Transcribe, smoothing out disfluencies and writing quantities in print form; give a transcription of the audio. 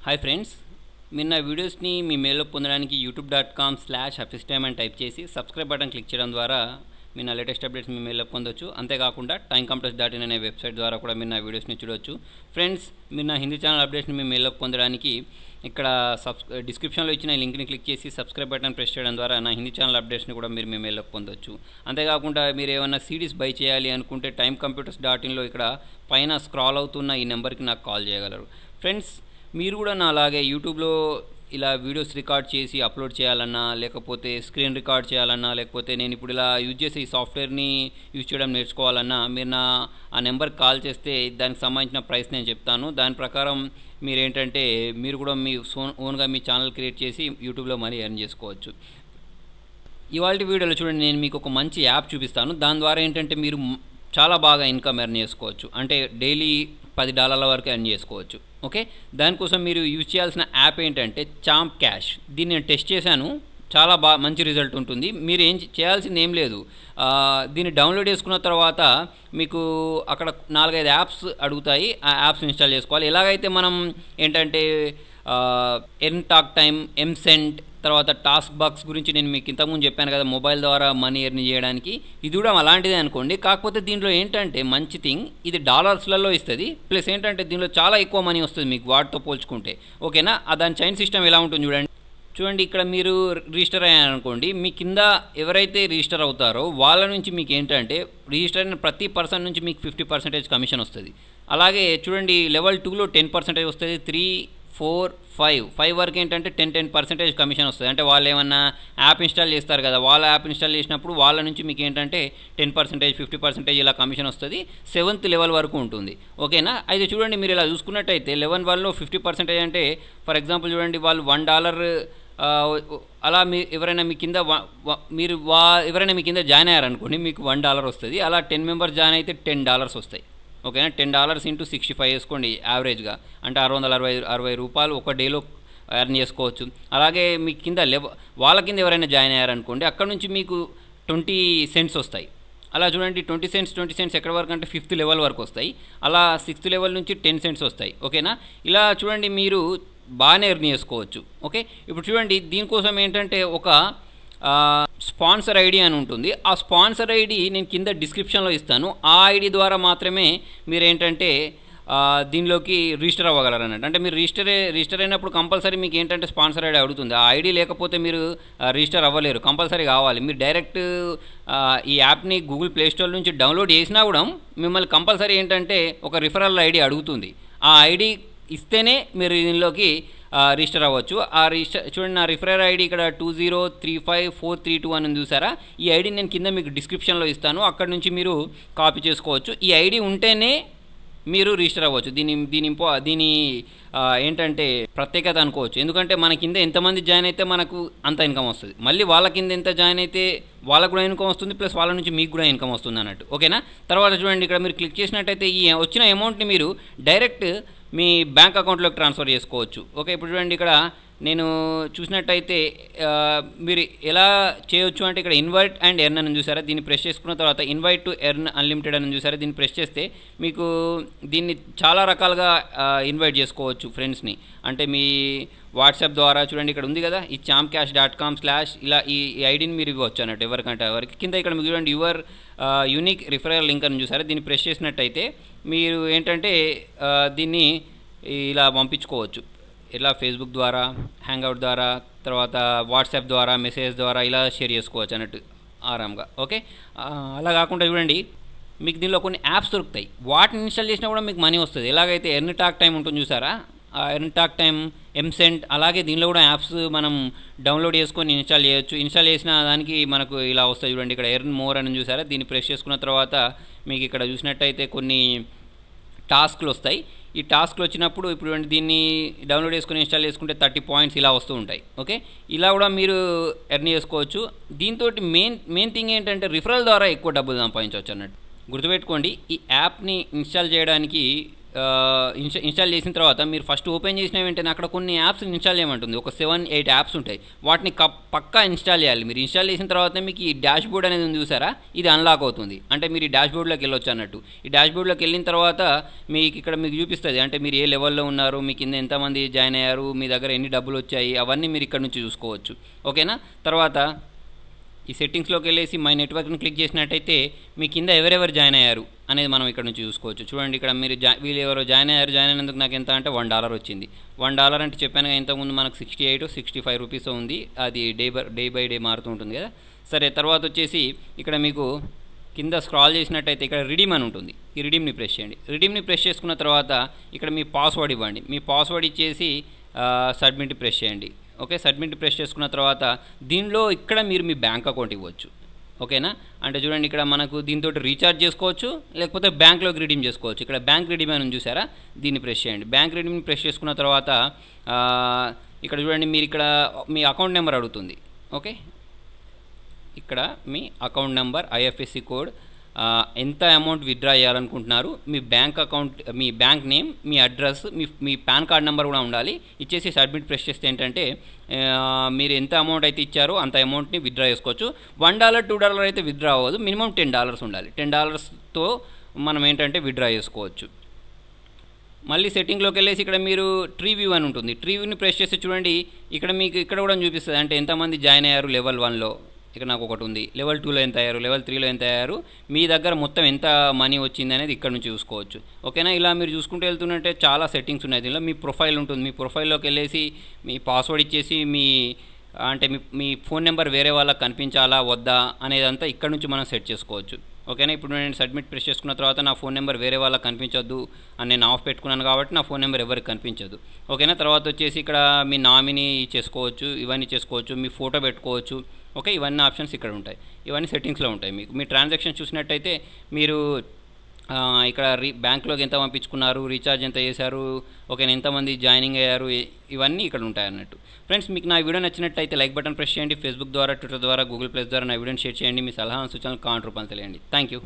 Hi friends, మీరు నా వీడియోస్ని మీ మెయిల్లో పొందడానికి youtube.com/hafiztime అని టైప్ చేసి సబ్స్క్రైబ్ బటన్ క్లిక్ చేయడం ద్వారా మీరు నా లేటెస్ట్ అప్డేట్స్ మీ మెయిల్లో పొందొచ్చు. అంతేకాకుండా timecompress.in అనే వెబ్సైట్ ద్వారా కూడా మీరు నా వీడియోస్ని చూడవచ్చు. ఫ్రెండ్స్, మీరు నా హిందీ ఛానల్ అప్డేట్స్ని మీ మెయిల్లో పొందడానికి ఇక్కడ డిస్క్రిప్షన్లో ఇచ్చిన లింక్ని క్లిక్ చేసి సబ్స్క్రైబ్ బటన్ ప్రెస్ చేయడం ద్వారా నా హిందీ ఛానల్ అప్డేట్స్ని కూడా మీరు మీ మెయిల్లో పొందొచ్చు. అంతేకాకుండా మీరు ఏమైనా సిడీస్ బై చేయాలి అనుకుంటే timecompress.inలో ఇక్కడ పైన స్క్రాల్ అవుతున్న ఈ నెంబర్కి నాకు కాల్ చేయగలరు. ఫ్రెండ్స్, మీరు కూడా నా అలాగే యూట్యూబ్లో ఇలా వీడియోస్ రికార్డ్ చేసి అప్లోడ్ చేయాలన్నా, లేకపోతే స్క్రీన్ రికార్డ్ చేయాలన్నా, లేకపోతే నేను ఇప్పుడు ఇలా యూజ్ చేసే ఈ సాఫ్ట్వేర్ని యూజ్ చేయడం నేర్చుకోవాలన్నా మీరు ఆ నెంబర్కి కాల్ చేస్తే దానికి సంబంధించిన ప్రైస్ నేను చెప్తాను. దాని ప్రకారం మీరేంటంటే మీరు కూడా మీ ఓన్గా మీ ఛానల్ క్రియేట్ చేసి యూట్యూబ్లో మనీ ఎర్న్ చేసుకోవచ్చు. ఇవాళ వీడియోలో చూడండి, నేను మీకు ఒక మంచి యాప్ చూపిస్తాను. దాని ద్వారా ఏంటంటే మీరు చాలా బాగా ఇన్కమ్ ఎర్న్ చేసుకోవచ్చు. అంటే డైలీ $10 వరకు ఎర్న్ చేసుకోవచ్చు. ఓకే, దానికోసం మీరు యూజ్ చేయాల్సిన యాప్ ఏంటంటే చాంప్ క్యాష్. దీన్ని నేను టెస్ట్ చేశాను, చాలా మంచి రిజల్ట్ ఉంటుంది. మీరు ఏం చేయాల్సింది ఏం లేదు, దీన్ని డౌన్లోడ్ చేసుకున్న తర్వాత మీకు అక్కడ 4-5 యాప్స్ అడుగుతాయి. ఆ యాప్స్ ఇన్స్టాల్ చేసుకోవాలి. ఎలాగైతే మనం ఏంటంటే ఎర్న్ టాక్ టైమ్, ఎంసెంట్, తర్వాత టాస్క్ బాక్స్ గురించి నేను మీకు ఇంతకుముందు చెప్పాను కదా, మొబైల్ ద్వారా మనీ ఎర్న్ చేయడానికి. ఇది కూడా అలాంటిదే అనుకోండి. కాకపోతే దీంట్లో ఏంటంటే మంచి థింగ్, ఇది డాలర్స్లలో ఇస్తుంది. ప్లస్ ఏంటంటే దీనిలో చాలా ఎక్కువ మనీ వస్తుంది మీకు వాటితో పోల్చుకుంటే. ఓకేనా, దాని చైన్ సిస్టమ్ ఎలా ఉంటుంది చూడండి. ఇక్కడ మీరు రిజిస్టర్ అయ్యారనుకోండి, మీ కింద ఎవరైతే రిజిస్టర్ అవుతారో వాళ్ళ నుంచి మీకు ఏంటంటే రిజిస్టర్ అయిన ప్రతి పర్సన్ నుంచి మీకు 50% కమిషన్ వస్తుంది. అలాగే చూడండి, లెవెల్ 2లో 10% వస్తుంది. 3, 4, 5 వరకు ఏంటంటే 10% కమిషన్ వస్తుంది. అంటే వాళ్ళు ఏమన్నా యాప్ ఇన్స్టాల్ చేస్తారు కదా, వాళ్ళ యాప్ ఇన్స్టాల్ చేసినప్పుడు వాళ్ళ నుంచి మీకు ఏంటంటే 10%, 50% ఇలా కమిషన్ వస్తుంది. 7th లెవెల్ వరకు ఉంటుంది. ఓకేనా, అయితే చూడండి, మీరు ఇలా చూసుకున్నట్టయితే 11 50% అంటే ఫర్ ఎగ్జాంపుల్ చూడండి, వాళ్ళు $1 అలా ఎవరైనా మీ కింద ఎవరైనా మీ కింద జాయిన్ అయ్యారనుకోండి, మీకు $1 వస్తుంది. అలా 10 మెంబర్స్ జాయిన్ అయితే $10 వస్తాయి. ఓకేనా, $10 × 65 వేసుకోండి యావరేజ్గా, అంటే $660 ఒక డేలో ఎర్న్ చేసుకోవచ్చు. అలాగే మీ కింద వాళ్ళ కింద ఎవరైనా జాయిన్ అయ్యారనుకోండి, అక్కడ నుంచి మీకు 20 సెంట్స్ వస్తాయి. అలా చూడండి, 20 సెంట్స్ ఎక్కడి వరకు అంటే 5th లెవెల్ వరకు వస్తాయి. అలా 6th లెవెల్ నుంచి 10 సెంట్స్ వస్తాయి. ఓకేనా, ఇలా చూడండి మీరు బాగానే ఎర్న్ చేసుకోవచ్చు. ఓకే, ఇప్పుడు చూడండి, దీనికోసం ఏంటంటే ఒక స్పాన్సర్ ఐడి అని ఉంటుంది. ఆ స్పాన్సర్ ఐడి నేను కింద డిస్క్రిప్షన్లో ఇస్తాను. ఆ ఐడి ద్వారా మాత్రమే మీరు ఏంటంటే దీనిలోకి రిజిస్టర్ అవ్వగలరు అన్నట్టు. అంటే మీరు రిజిస్టర్ అయినప్పుడు కంపల్సరీ మీకు ఏంటంటే స్పాన్సర్ ఐడి అడుగుతుంది. ఆ ఐడి లేకపోతే మీరు రిజిస్టర్ అవ్వలేరు, కంపల్సరీ కావాలి. మీరు డైరెక్ట్ ఈ యాప్ని గూగుల్ ప్లే స్టోర్ నుంచి డౌన్లోడ్ చేసినా కూడా మిమ్మల్ని కంపల్సరీ ఏంటంటే ఒక రిఫరల్ ఐడి అడుగుతుంది. ఆ ఐడి ఇస్తేనే మీరు దీనిలోకి రిజిస్టర్ అవ్వచ్చు. ఆ రిజిస్టర్ చూడండి, నా రిఫరల్ ఐడి ఇక్కడ 2035432 అని చూసారా. ఈ ఐడి నేను కింద మీకు డిస్క్రిప్షన్లో ఇస్తాను, అక్కడ నుంచి మీరు కాపీ చేసుకోవచ్చు. ఈ ఐడి ఉంటేనే మీరు రిజిస్టర్ అవ్వచ్చు. దీని ఏంటంటే ప్రత్యేకత అనుకోవచ్చు. ఎందుకంటే మన కింద ఎంతమంది జాయిన్ అయితే మనకు అంత ఇన్కమ్ వస్తుంది. మళ్ళీ వాళ్ళ కింద ఎంత జాయిన్ అయితే వాళ్ళకు కూడా ఇన్కమ్ వస్తుంది, ప్లస్ వాళ్ళ నుంచి మీకు కూడా ఇన్కమ్ వస్తుంది అన్నట్టు. ఓకేనా, తర్వాత చూడండి, ఇక్కడ మీరు క్లిక్ చేసినట్టయితే ఈ వచ్చిన అమౌంట్ని మీరు డైరెక్ట్ మీ బ్యాంక్ అకౌంట్లోకి ట్రాన్స్ఫర్ చేసుకోవచ్చు. ఓకే, ఇప్పుడు చూడండి, ఇక్కడ నేను చూసినట్టయితే మీరు ఎలా చేయొచ్చు అంటే ఇక్కడ ఇన్వైట్ అండ్ ఎర్న్ అని చూసారా, దీన్ని ప్రెస్ చేసుకున్న తర్వాత ఇన్వైట్ టు ఎర్న్ అన్లిమిటెడ్ అని చూసారా, దీన్ని ప్రెస్ చేస్తే మీకు దీన్ని చాలా రకాలుగా ఇన్వైట్ చేసుకోవచ్చు ఫ్రెండ్స్ని. అంటే మీ వాట్సాప్ ద్వారా చూడండి, ఇక్కడ ఉంది కదా ఈ champcash.com/ ఇలా ఈ ఐడిని మీరు ఇవ్వచ్చు అన్నట్టు ఎవరికంటే ఎవరికి. కింద ఇక్కడ మీకు చూడండి యువర్ యూనిక్ రిఫరల్ లింక్ అని చూసారా, దీన్ని ప్రెస్ చేసినట్టయితే మీరు ఏంటంటే దీన్ని ఇలా పంపించుకోవచ్చు. ఇలా ఫేస్బుక్ ద్వారా, హ్యాంగ్అవుట్ ద్వారా, తర్వాత వాట్సాప్ ద్వారా, మెసేజ్ ద్వారా ఇలా షేర్ చేసుకోవచ్చు అన్నట్టు ఆరాంగా. ఓకే, అలా కాకుండా చూడండి, మీకు దీనిలో కొన్ని యాప్స్ దొరుకుతాయి. వాటిని ఇన్స్టాల్ చేసినా కూడా మీకు మనీ వస్తుంది. ఎలాగైతే ఎర్న్ టాక్ టైం ఉంటుంది చూసారా, ఎర్న్ టాక్ టైం, ఎంసెంట్, అలాగే దీనిలో కూడా యాప్స్ మనం డౌన్లోడ్ చేసుకొని ఇన్స్టాల్ చేయొచ్చు. ఇన్స్టాల్ చేసిన దానికి మనకు ఇలా వస్తాయి చూడండి, ఇక్కడ ఎర్న్ మోర్ అని చూసారా, దీన్ని ప్రెస్ చేసుకున్న తర్వాత మీకు ఇక్కడ చూసినట్టయితే కొన్ని టాస్క్లు వస్తాయి. ఈ టాస్క్లు వచ్చినప్పుడు ఇప్పుడు దీన్ని డౌన్లోడ్ చేసుకుని ఇన్స్టాల్ చేసుకుంటే 30 పాయింట్స్ ఇలా వస్తూ ఉంటాయి. ఓకే, ఇలా కూడా మీరు ఎర్న్ చేసుకోవచ్చు. దీంతో మెయిన్ థింగ్ ఏంటంటే రిఫరల్ ద్వారా ఎక్కువ డబ్బులు సంపాదించవచ్చు అన్నట్టు. గుర్తుపెట్టుకోండి, ఈ యాప్ని ఇన్స్టాల్ చేయడానికి ఇన్స్టాల్ చేసిన తర్వాత మీరు ఫస్ట్ ఓపెన్ చేసిన వెంటనే అక్కడ కొన్ని యాప్స్ ఇన్స్టాల్ చేయమంటుంది. ఒక 7-8 యాప్స్ ఉంటాయి. వాటిని పక్కా ఇన్స్టాల్ చేయాలి. మీరు ఇన్స్టాల్ చేసిన తర్వాత మీకు ఈ డాష్ బోర్డ్ అనేది ఉంది చూసారా, ఇది అన్లాక్ అవుతుంది. అంటే మీరు ఈ డాష్ బోర్డ్లోకి వెళ్ళొచ్చు అన్నట్టు. ఈ డాష్ బోర్డ్లోకి వెళ్ళిన తర్వాత మీకు ఇక్కడ మీకు చూపిస్తుంది, అంటే మీరు ఏ లెవెల్లో ఉన్నారు, మీ కింద ఎంతమంది జాయిన్ అయ్యారు, మీ దగ్గర ఎన్ని డబ్బులు వచ్చాయి, అవన్నీ మీరు ఇక్కడ నుంచి చూసుకోవచ్చు. ఓకేనా. తర్వాత ఈ సెట్టింగ్స్లోకి వెళ్ళేసి మై నెట్వర్క్ని క్లిక్ చేసినట్టయితే మీ కింద ఎవరెవరు జాయిన్ అయ్యారు అనేది మనం ఇక్కడ నుంచి చూసుకోవచ్చు. చూడండి, ఇక్కడ మీరు వీళ్ళు ఎవరో జాయిన్ అయినందుకు నాకు ఎంత అంటే $1 వచ్చింది. $1 అంటే చెప్పాను ఇంతకుముందు మనకు 68-65 రూపీస్ ఉంది. అది డే బై డే మారుతూ ఉంటుంది కదా. సరే, తర్వాత వచ్చేసి ఇక్కడ మీకు కింద స్క్రాల్ చేసినట్టయితే ఇక్కడ రిడీమ్ అని ఉంటుంది. ఈ రిడీమ్ని ప్రెస్ చేయండి. రిడీమ్ని ప్రెస్ చేసుకున్న తర్వాత ఇక్కడ మీ పాస్వర్డ్ ఇవ్వండి. మీ పాస్వర్డ్ ఇచ్చేసి సబ్మిట్ ప్రెస్ చేయండి. ఓకే, సబ్మిట్ ప్రెస్ చేసుకున్న తర్వాత దీనిలో ఇక్కడ మీరు మీ బ్యాంక్ అకౌంట్ ఇవ్వచ్చు. ఓకేనా. అంటే చూడండి, ఇక్కడ మనకు దీంతో రీఛార్జ్ చేసుకోవచ్చు, లేకపోతే బ్యాంక్లోకి రిడీమ్ చేసుకోవచ్చు. ఇక్కడ బ్యాంక్ రిడీమ్ అని చూసారా, దీన్ని ప్రెస్ చేయండి. బ్యాంక్ రిడీమ్ని ప్రెస్ చేసుకున్న తర్వాత ఇక్కడ చూడండి, మీరు ఇక్కడ మీ అకౌంట్ నెంబర్ అడుగుతుంది. ఓకే, ఇక్కడ మీ అకౌంట్ నెంబర్, ఐఎఫ్ఎస్సి కోడ్, ఎంత అమౌంట్ విత్డ్రా చేయాలనుకుంటున్నారు, మీ బ్యాంక్ అకౌంట్, మీ బ్యాంక్ నేమ్, మీ అడ్రస్, మీ పాన్ కార్డ్ నెంబర్ కూడా ఉండాలి. ఇచ్చేసి సబ్మిట్ ప్రెస్ చేస్తే ఏంటంటే మీరు ఎంత అమౌంట్ అయితే ఇచ్చారో అంత అమౌంట్ని విత్డ్రా చేసుకోవచ్చు. $1, $2 అయితే విత్డ్రా అవ్వదు. మినిమం $10 ఉండాలి. $10తో మనం ఏంటంటే విత్డ్రా చేసుకోవచ్చు. మళ్ళీ సెట్టింగ్లోకి వెళ్ళేసి ఇక్కడ మీరు ట్రీ వ్యూ అని ఉంటుంది. ట్రీ వ్యూని ప్రెస్ చేస్తే చూడండి, ఇక్కడ మీకు ఇక్కడ కూడా చూపిస్తుంది, అంటే ఎంతమంది జాయిన్ అయ్యారు లెవెల్ 1లో. ఇక్కడ నాకు ఒకటి ఉంది. లెవెల్ 2లో ఎంత అయ్యారు, లెవెల్ 3లో ఎంత అయ్యారు, మీ దగ్గర మొత్తం ఎంత మనీ వచ్చింది అనేది ఇక్కడ నుంచి చూసుకోవచ్చు. ఓకేనా. ఇలా మీరు చూసుకుంటూ వెళ్తున్నట్టే చాలా సెట్టింగ్స్ ఉన్నాయి. దీనిలో మీ ప్రొఫైల్ ఉంటుంది. మీ ప్రొఫైల్లోకి వెళ్ళేసి మీ పాస్వర్డ్ ఇచ్చేసి మీ ఫోన్ నెంబర్ వేరే వాళ్ళకి కనిపించాలా వద్దా అనేదంతా ఇక్కడ నుంచి మనం సెట్ చేసుకోవచ్చు. ఓకేనా. ఇప్పుడు నేను సబ్మిట్ ప్రెస్ చేసుకున్న తర్వాత నా ఫోన్ నెంబర్ వేరే వాళ్ళకి కనిపించొద్దు అని నేను ఆఫ్ పెట్టుకున్నాను కాబట్టి నా ఫోన్ నెంబర్ ఎవరికి కనిపించదు. ఓకేనా. తర్వాత వచ్చేసి ఇక్కడ మీ నామినీ చేసుకోవచ్చు, ఇవన్నీ చేసుకోవచ్చు, మీ ఫోటో పెట్టుకోవచ్చు. ఓకే, ఇవన్నీ ఆప్షన్స్ ఇక్కడ ఉంటాయి. ఇవన్నీ సెట్టింగ్స్లో ఉంటాయి. మీకు మీ ట్రాన్సాక్షన్ చూసినట్టయితే మీరు ఇక్కడ బ్యాంక్లోకి ఎంత పంపించుకున్నారు, రీఛార్జ్ ఎంత చేశారు, ఓకేనా, ఎంతమంది జాయినింగ్ అయ్యారు, ఇవన్నీ ఇక్కడ ఉంటాయి అన్నట్టు. ఫ్రెండ్స్, మీకు నా వీడియో నచ్చినట్టయితే లైక్ బటన్ ప్రెస్ చేయండి. ఫేస్బుక్ ద్వారా, ట్విట్టర్ ద్వారా, గూగుల్ ప్లస్ ద్వారా నా వీడియోని షేర్ చేయండి. మీ సలహా సూచనలు కామెంట్ రూపంలో తెలియండి. Thank you.